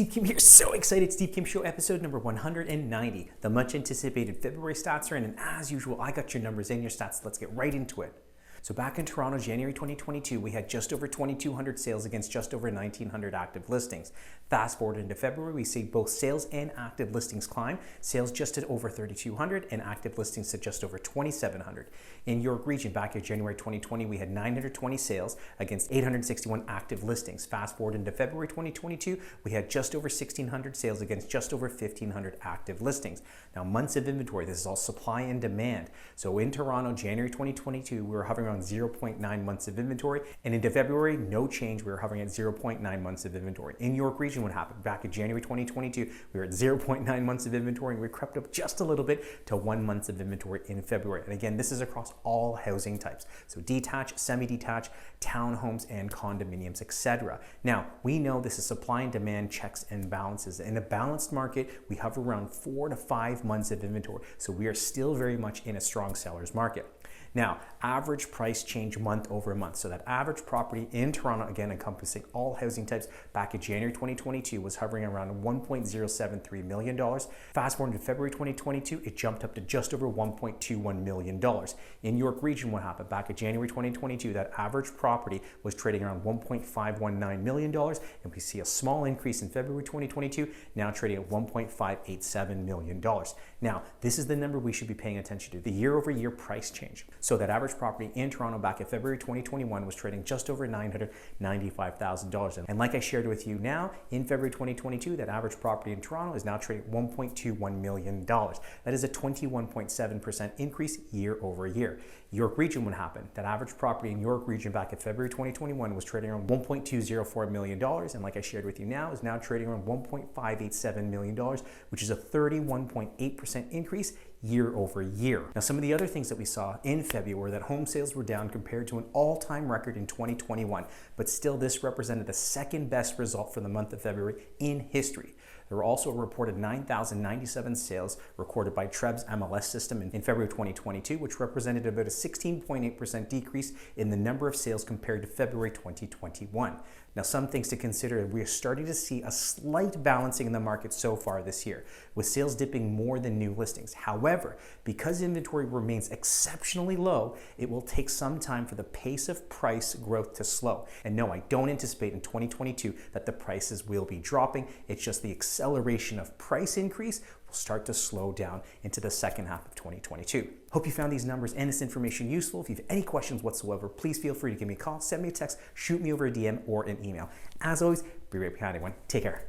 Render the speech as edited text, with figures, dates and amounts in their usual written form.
Steve Kim here. So excited. Steve Kim Show episode number 190. The much anticipated February stats are in, and as usual, I got your numbers and your stats. Let's get right into it. So back in Toronto, January 2022, we had just over 2,200 sales against just over 1,900 active listings. Fast forward into February, we see both sales and active listings climb. Sales just at over 3,200 and active listings at just over 2,700. In York Region, back in January 2020, we had 920 sales against 861 active listings. Fast forward into February 2022, we had just over 1,600 sales against just over 1,500 active listings. Now, months of inventory, this is all supply and demand. So in Toronto, January 2022, we were hovering around 0.9 months of inventory, and into February, no change. We were hovering at 0.9 months of inventory. In York Region, what happened? Back in January 2022, we were at 0.9 months of inventory, and we crept up just a little bit to 1 month of inventory in February. And again, this is across all housing types. So detached, semi-detached, townhomes, and condominiums, etc. Now, we know this is supply and demand checks and balances. In a balanced market, we hover around 4 to 5 months of inventory. So we are still very much in a strong seller's market. Now, average price change month over month. So that average property in Toronto, again encompassing all housing types, back in January 2022 was hovering around $1.073 million. Fast forward to February 2022, it jumped up to just over $1.21 million. In York Region, what happened? Back in January 2022, that average property was trading around $1.519 million, and we see a small increase in February 2022, now trading at $1.587 million. Now, this is the number we should be paying attention to, the year-over-year price change. So that average property in Toronto back in February 2021 was trading just over $995,000. And like I shared with you now, in February 2022, that average property in Toronto is now trading $1.21 million. That is a 21.7% increase year over year. York Region, what happened? That average property in York Region back in February 2021 was trading around $1.204 million. And like I shared with you now, is now trading around $1.587 million, which is a 31.8% increase year over year. Now, some of the other things that we saw in February were that home sales were down compared to an all-time record in 2021, but still this represented the second best result for the month of February in history. There were also reported 9,097 sales recorded by TRREB's MLS system in February 2022, which represented about a 16.8% decrease in the number of sales compared to February 2021. Now, some things to consider: we are starting to see a slight balancing in the market so far this year, with sales dipping more than new listings. However, because inventory remains exceptionally low, it will take some time for the pace of price growth to slow. And no, I don't anticipate in 2022 that the prices will be dropping. It's just the acceleration of price increase will start to slow down into the second half of 2022. Hope you found these numbers and this information useful. If you have any questions whatsoever, please feel free to give me a call, send me a text, shoot me over a DM or an email. As always, be right behind everyone. Take care.